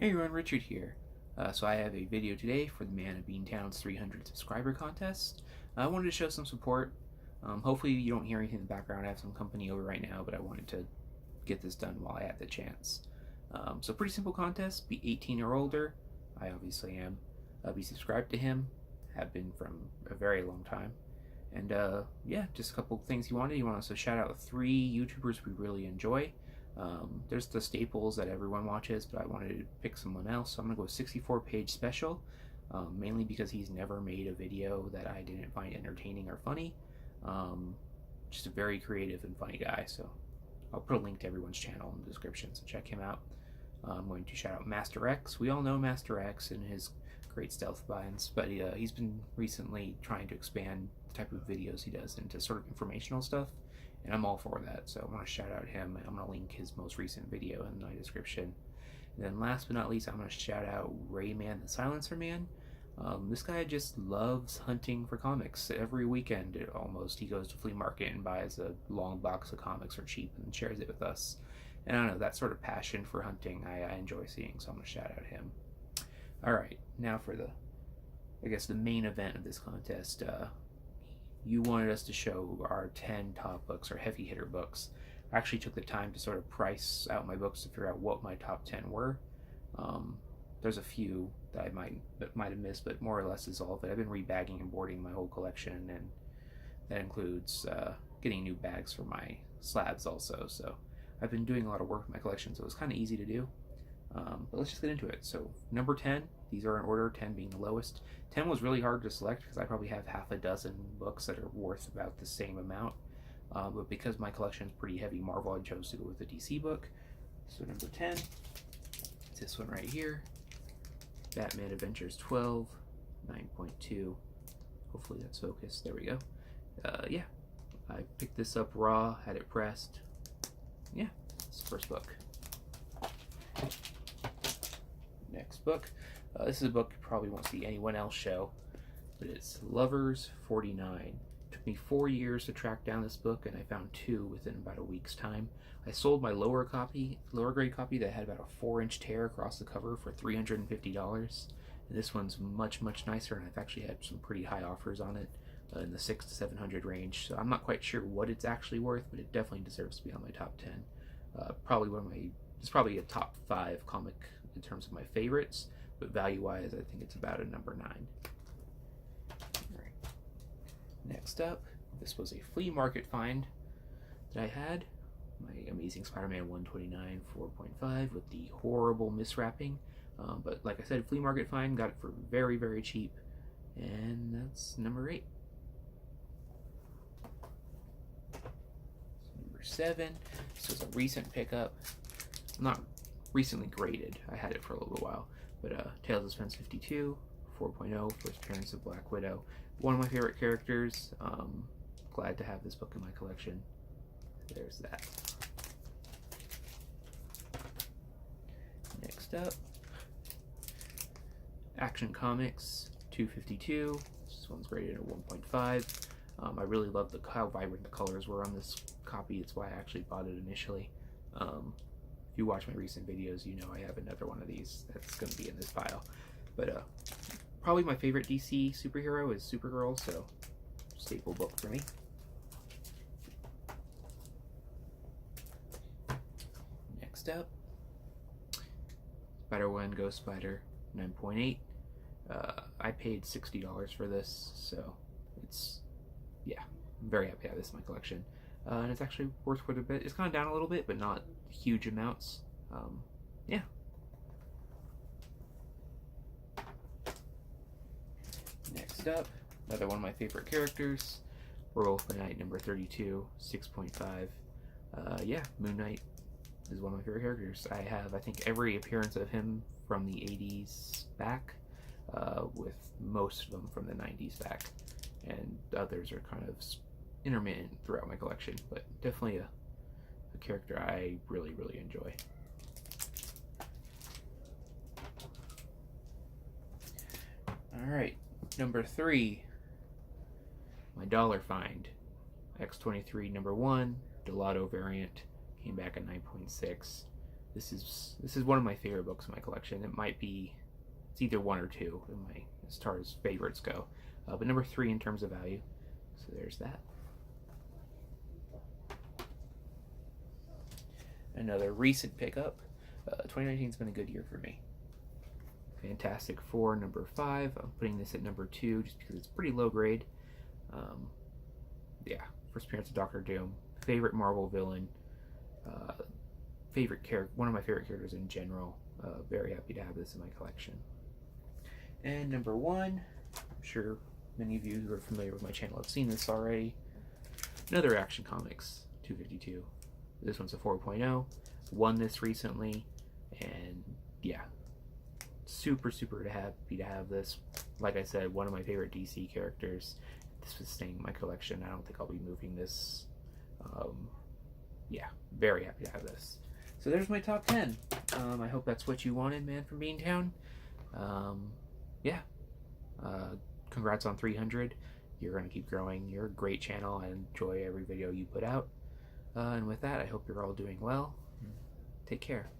Hey everyone, Richard here. So I have a video today for the ManfromBeantown's 300 subscriber contest. I wanted to show some support. Hopefully you don't hear anything in the background. I have some company over right now, but I wanted to get this done while I had the chance. So pretty simple contest. Be 18 or older. I obviously am. Be subscribed to him. Have been from a very long time. And yeah, just a couple things he wanted. He wanted us to shout out 3 YouTubers we really enjoy. There's the staples that everyone watches, but I wanted to pick someone else, so I'm going to go 64-page special, mainly because he's never made a video that I didn't find entertaining or funny. Just a very creative and funny guy, so I'll put a link to everyone's channel in the description, so check him out. I'm going to shout out Master X. We all know Master X and his great stealth binds, but he's been recently trying to expand the type of videos he does into sort of informational stuff, and I'm all for that, so I want to shout out him, and I'm going to link his most recent video in my description. And then last but not least, I'm going to shout out Rayman the Silencer Man. This guy just loves hunting for comics. Every weekend, almost, he goes to flea market and buys a long box of comics for cheap and shares it with us. And I don't know, that sort of passion for hunting I enjoy seeing, so I'm going to shout out him. Alright, now for the main event of this contest. You wanted us to show our 10 top books, or heavy hitter books. I actually took the time to sort of price out my books to figure out what my top 10 were. There's a few that I might have missed, but more or less is all of it. I've been rebagging and boarding my whole collection, and that includes getting new bags for my slabs also. So I've been doing a lot of work with my collection, so it's kind of easy to do. But let's just get into it. So number 10, these are in order, 10 being the lowest. 10 was really hard to select because I probably have half a dozen books that are worth about the same amount. But because my collection is pretty heavy Marvel, I chose to go with the DC book. So number 10, it's this one right here. Batman Adventures 12, 9.2. Hopefully that's focused. There we go. Yeah, I picked this up raw, had it pressed. Yeah, it's the first book. Next book. This is a book you probably won't see anyone else show, but it's Lovers 49. It took me 4 years to track down this book, and I found 2 within about a week's time. I sold my lower grade copy that had about a 4-inch tear across the cover for $350, and this one's much nicer, and I've actually had some pretty high offers on it in the $600 to $700 range. So I'm not quite sure what it's actually worth, but it definitely deserves to be on my top 10. It's probably a top 5 comic in terms of my favorites, but value-wise, I think it's about a number 9. Alright. Next up, this was a flea market find that I had. My Amazing Spider-Man 129 4.5 with the horrible miswrapping. But like I said, flea market find, got it for very cheap, and that's number 8. Number 7, this was a recent pickup. Not recently graded, I had it for a little while, but Tales of Suspense 52, 4.0, first appearance of Black Widow. One of my favorite characters. Glad to have this book in my collection. There's that. Next up, Action Comics 252. This one's graded at 1.5. I really love how vibrant the colors were on this copy. It's why I actually bought it initially. If you watch my recent videos, you know I have another one of these that's going to be in this pile. But probably my favorite DC superhero is Supergirl, so staple book for me. Next up, Spider-Man Ghost Spider 9.8. I paid $60 for this, so yeah, I'm very happy to have this in my collection. And it's actually worth quite a bit. It's gone down a little bit, but not huge amounts. Yeah. Next up, another one of my favorite characters, Werewolf by Night number 32, 6.5. Yeah, Moon Knight is one of my favorite characters. I have, I think, every appearance of him from the 80s back, with most of them from the 90s back, and others are kind of intermittent throughout my collection, but definitely a character I really enjoy. Alright, number 3, my dollar find, X-23 number 1, Delato variant, came back at 9.6. This is one of my favorite books in my collection. It might be, it's either 1 or 2 in my, as far as favorites go, but number 3 in terms of value. So there's that. Another recent pickup. 2019 has been a good year for me. Fantastic Four number 5. I'm putting this at number 2 just because it's pretty low grade. Yeah, first appearance of Doctor Doom. Favorite Marvel villain. Favorite character, one of my favorite characters in general. Very happy to have this in my collection. And number 1, I'm sure many of you who are familiar with my channel have seen this already. Another Action Comics 252. This one's a 4.0. Won this recently, and yeah, super happy to have this. Like I said, one of my favorite DC characters. This was staying in my collection. I don't think I'll be moving this. Yeah, very happy to have this. So there's my top 10. I hope that's what you wanted, man, from Beantown. Yeah. Congrats on 300. You're going to keep growing. You're a great channel. I enjoy every video you put out. And with that, I hope you're all doing well. Take care.